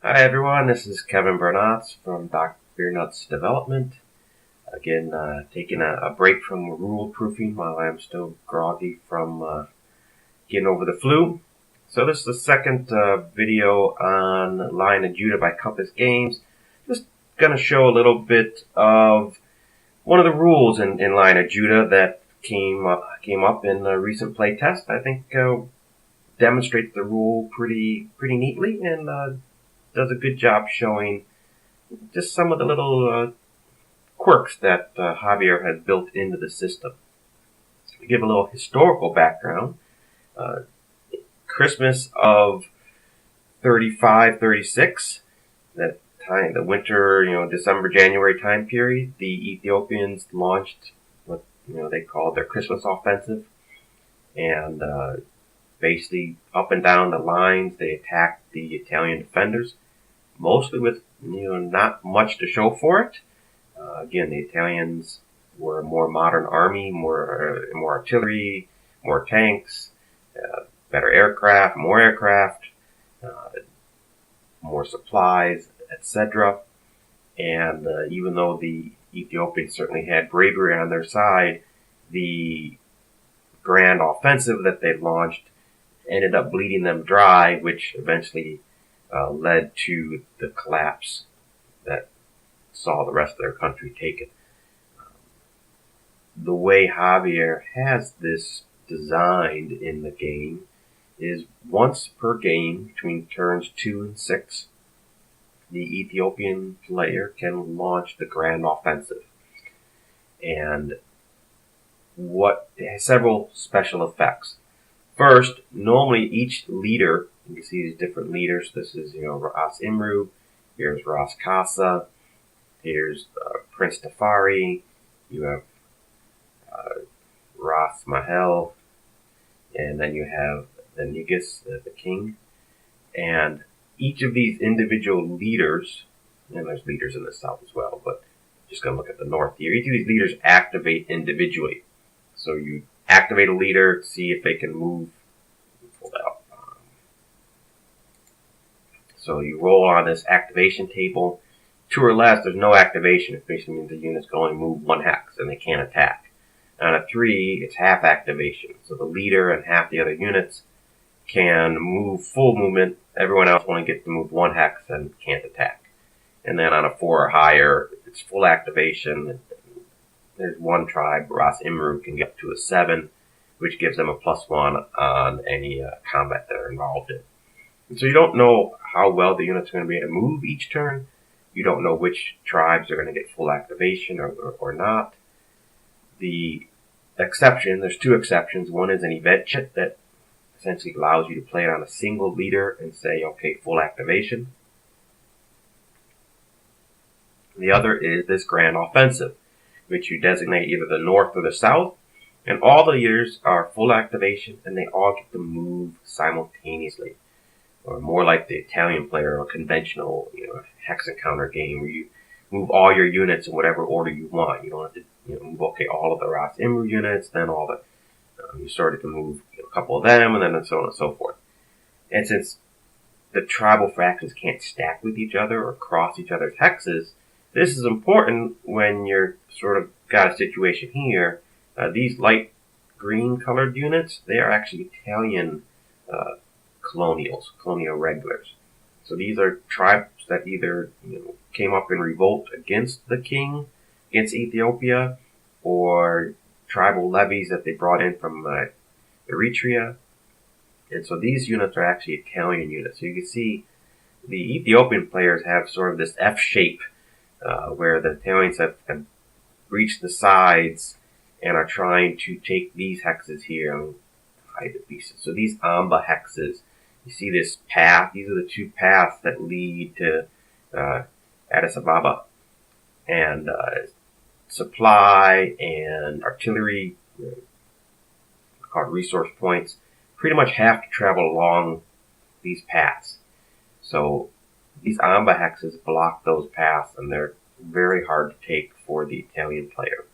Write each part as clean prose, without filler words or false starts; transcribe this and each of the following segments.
Hi everyone, this is Kevin Bernatz from Dr. Beernuts Development. Again, taking a break from rule proofing while I'm still groggy from getting over the flu. So this is the second video on Line of Judah by Compass Games. Just going to show a little bit of one of the rules in Line of Judah that came up in a recent play test. I think demonstrates the rule pretty neatly and does a good job showing just some of the little quirks that Javier has built into the system. To give a little historical background, Christmas of 35, 36, that time, the winter, December, January time period, the Ethiopians launched what they called their Christmas offensive, and basically up and down the lines they attacked the Italian defenders, mostly with not much to show for it. Again, the Italians were a more modern army, more artillery, more tanks, better aircraft, more supplies, etc. And even though the Ethiopians certainly had bravery on their side, the grand offensive that they launched ended up bleeding them dry, which eventually led to the collapse that saw the rest of their country taken. The way Javier has this designed in the game is once per game between turns 2 and 6, the Ethiopian player can launch the grand offensive. And it has several special effects. First, normally each leader, you can see these different leaders. This is, Ras Imru. Here's Ras Kasa. Here's Prince Tafari. You have Ras Mahel. And then you have the Negus, the king. And each of these individual leaders, and there's leaders in the south as well, but just going to look at the north here. Each of these leaders activate individually. So you activate a leader, see if they can move. Pull that up. So you roll on this activation table. 2 or less, there's no activation. It basically means the units can only move 1 hex and they can't attack. On a 3, it's half activation. So the leader and half the other units can move full movement. Everyone else only gets to move 1 hex and can't attack. And then on a 4 or higher, it's full activation. There's one tribe, Ras Imru, can get up to a 7, which gives them a +1 on any combat they're involved in. And so you don't know how well the units are going to be able to move each turn. You don't know which tribes are going to get full activation or not. The exception, there's 2 exceptions. One is an event chip that essentially allows you to play it on a single leader and say, okay, full activation. The other is this grand offensive, which you designate either the north or the south, and all the leaders are full activation and they all get to move simultaneously. Or more like the Italian player, a conventional, hex encounter game where you move all your units in whatever order you want. You don't have to, move all of the Ras Imru units, then all the, you sort of can move a couple of them, and then so on and so forth. And since the tribal fractions can't stack with each other or cross each other's hexes, this is important when you're sort of got a situation here. These light green colored units, they are actually Italian colonial regulars. So these are tribes that either came up in revolt against the king, against Ethiopia, or tribal levies that they brought in from Eritrea. And so these units are actually Italian units. So you can see the Ethiopian players have sort of this F shape where the Italians have reached the sides and are trying to take these hexes here. Hide the pieces. So these Amba hexes, you see this path. These are the 2 paths that lead to Addis Ababa, and supply and artillery, called resource points, pretty much have to travel along these paths. So these Amba hexes block those paths, and they're very hard to take for the Italian player.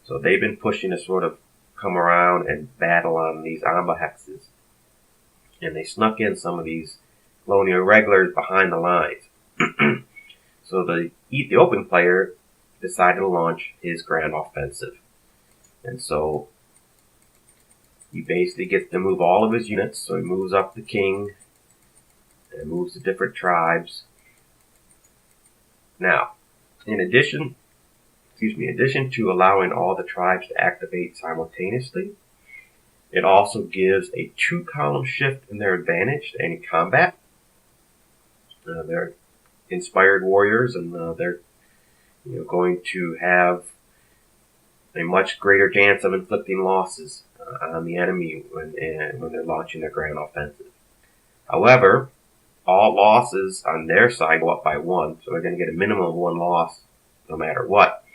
So they've been pushing to sort of come around and battle on these Amba hexes. And they snuck in some of these colonial regulars behind the lines. So the Ethiopian player decided to launch his grand offensive. And so he basically gets to move all of his units. So he moves up the king and moves to different tribes. Now, in addition to allowing all the tribes to activate simultaneously, it also gives a 2-column shift in their advantage to any combat. They're inspired warriors, and they're going to have a much greater chance of inflicting losses on the enemy when they're launching their grand offensive. However, all losses on their side go up by 1, so they're going to get a minimum of 1 loss no matter what.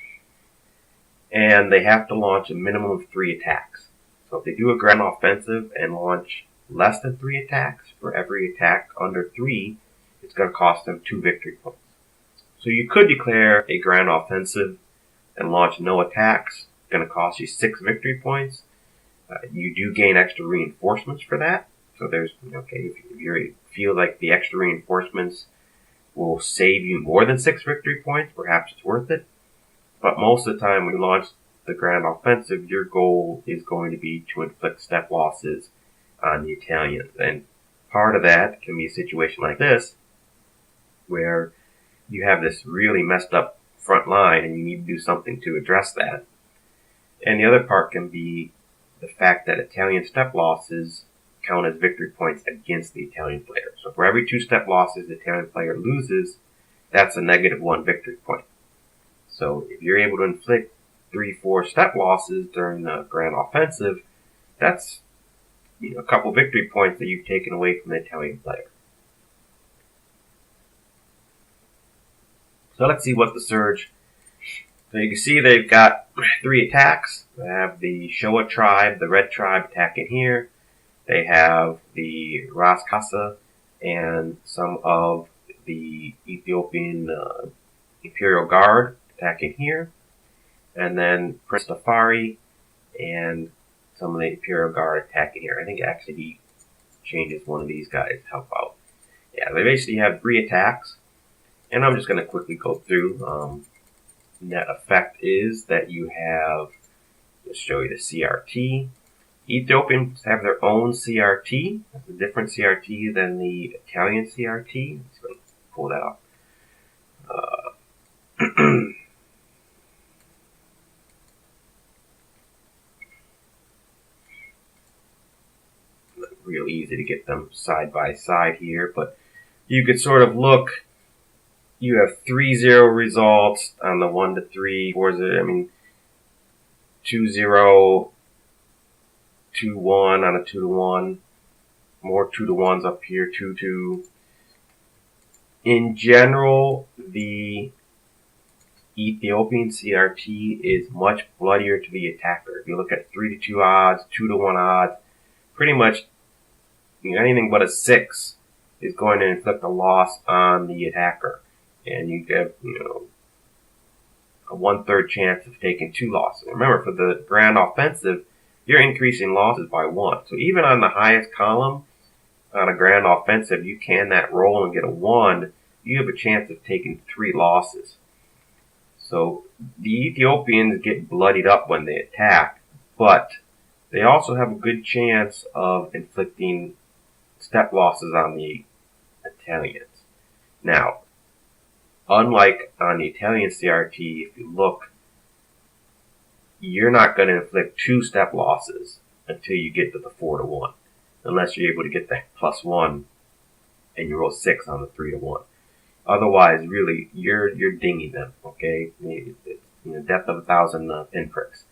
And they have to launch a minimum of 3 attacks. So if they do a grand offensive and launch less than 3 attacks, for every attack under 3, it's going to cost them 2 victory points. So you could declare a grand offensive and launch no attacks. It's going to cost you 6 victory points. You do gain extra reinforcements for that. So there's, if you feel like the extra reinforcements will save you more than 6 victory points, perhaps it's worth it. But most of the time when you launch the grand offensive, your goal is going to be to inflict step losses on the Italians. And part of that can be a situation like this, where you have this really messed up front line and you need to do something to address that. And the other part can be the fact that Italian step losses count as victory points against the Italian player. So for every 2 step losses the Italian player loses, that's a -1 victory point. So if you're able to inflict 3-4 step losses during the grand offensive, that's a couple victory points that you've taken away from the Italian player. So let's see what the Surge. So you can see they've got 3 attacks. They have the Showa tribe, the red tribe, attacking here. They have the Ras Kasa and some of the Ethiopian Imperial Guard attacking here. And then Prince Tafari and some of the Imperial Guard attacking here. I think actually he changes one of these guys to help out. Yeah, they basically have 3 attacks. And I'm just going to quickly go through. Net effect is that you have, let's show you the CRT. Ethiopians have their own CRT. That's a different CRT than the Italian CRT. I'm just going to pull that up. Real easy to get them side by side here, but you could sort of look. You have 3-0 results on the 1 to 3, 4-0. 2-0, 2-1 on a 2 to 1. More 2 to 1s up here, 2-2. In general, the Ethiopian CRT is much bloodier to the attacker. If you look at 3 to 2 odds, 2 to 1 odds, pretty much anything but a 6 is going to inflict a loss on the attacker. And you get, a 1/3 chance of taking 2 losses. Remember, for the grand offensive, you're increasing losses by 1. So even on the highest column, on a grand offensive, you can that roll and get a 1, you have a chance of taking 3 losses. So the Ethiopians get bloodied up when they attack, but they also have a good chance of inflicting step losses on the Italians. Now, unlike on the Italian CRT, if you look, you're not going to inflict 2 step losses until you get to the 4 to 1, unless you're able to get that +1 and you roll 6 on the 3 to 1. Otherwise, really, you're dinging them. Okay, it's, depth of 1,000 pinpricks.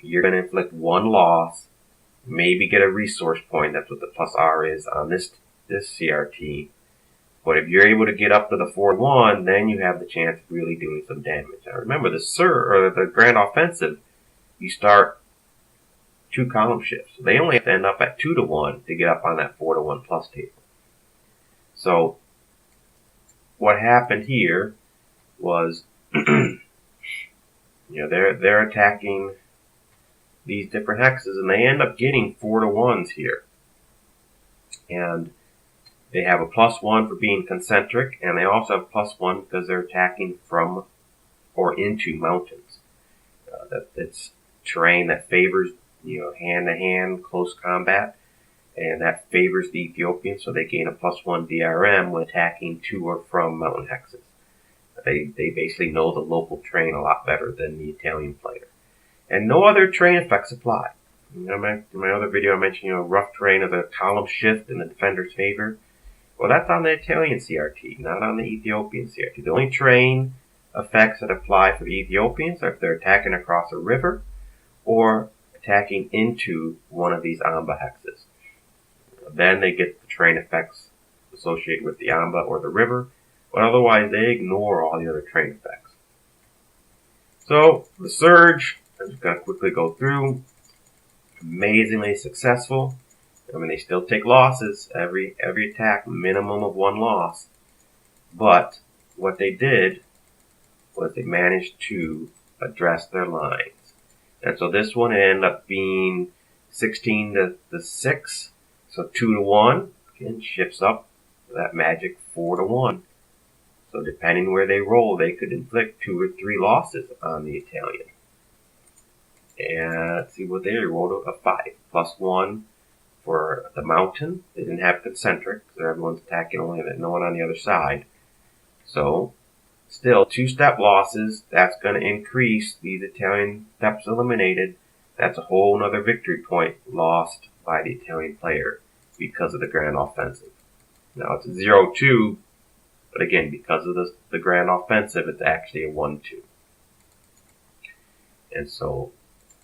You're going to inflict 1 loss, maybe get a resource point. That's what the +R is on this CRT. But if you're able to get up to the 4-1, then you have the chance of really doing some damage. Now remember, the grand offensive, you start 2 column shifts. They only have to end up at 2 to 1 to get up on that 4 to 1 plus table. So what happened here was, they're attacking these different hexes, and they end up getting 4 to 1s here. And They have a +1 for being concentric, and they also have +1 because they're attacking from or into mountains. It's terrain that favors, hand-to-hand close combat, and that favors the Ethiopians, so they gain a +1 DRM when attacking to or from mountain hexes. They basically know the local terrain a lot better than the Italian player. And no other terrain effects apply. In my other video I mentioned, rough terrain is a column shift in the defender's favor. Well, that's on the Italian CRT, not on the Ethiopian CRT. The only terrain effects that apply for the Ethiopians are if they're attacking across a river or attacking into one of these Amba hexes. Then they get the terrain effects associated with the Amba or the river, but otherwise they ignore all the other terrain effects. So the Surge, I'm just going to quickly go through, amazingly successful. I mean, they still take losses, every attack, minimum of 1 loss. But what they did was they managed to address their lines. And so this one ended up being 16 to 6, so 2 to 1. Again, shifts up that magic 4 to 1. So depending where they roll, they could inflict 2 or 3 losses on the Italian. And let's see what they rolled, a 5, +1 for the mountain. They didn't have concentric, so everyone's attacking only no one on the other side. So still 2-step losses. That's going to increase these Italian steps eliminated. That's a whole nother victory point lost by the Italian player because of the Grand Offensive. Now it's a 0-2, but again, because of the Grand Offensive, it's actually a 1-2. And so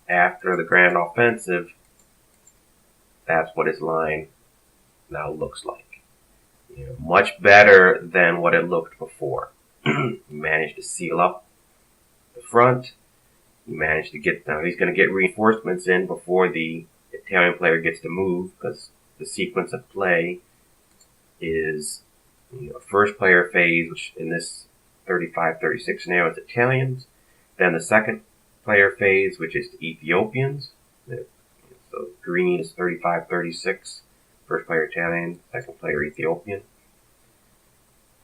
after the Grand Offensive, that's what his line now looks like. Much better than what it looked before. He managed to seal up the front. He managed to get, now he's going to get reinforcements in before the Italian player gets to move, because the sequence of play is, first player phase, which in this 35-36 scenario is Italians. Then the second player phase, which is the Ethiopians. So green is 35-36, first player Italian, second player Ethiopian.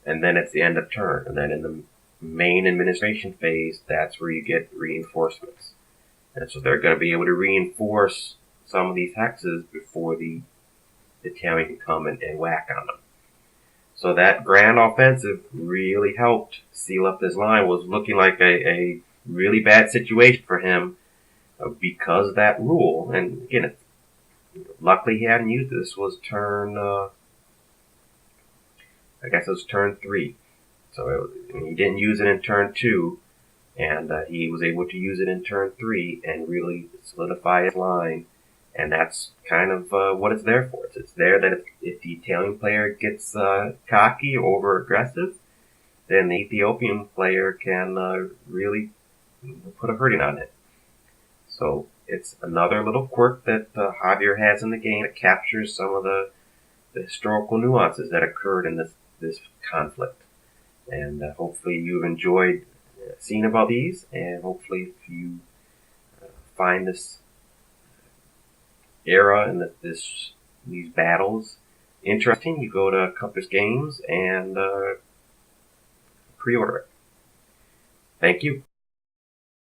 And then it's the end of turn. And then in the main administration phase, that's where you get reinforcements. And so they're going to be able to reinforce some of these hexes before the Italian can come and whack on them. So that Grand Offensive really helped seal up this line. Was looking like a really bad situation for him because of that rule. And again, luckily he hadn't used it. This was turn, I guess it was turn 3. So he didn't use it in turn 2, and he was able to use it in turn 3 and really solidify his line. And that's kind of what it's there for. It's there that if the Italian player gets cocky or over aggressive, then the Ethiopian player can really put a hurting on it. So it's another little quirk that Javier has in the game that captures some of the historical nuances that occurred in this conflict. And hopefully you've enjoyed seeing about these, and hopefully if you find this era and these battles interesting, you go to Compass Games and pre-order it. Thank you.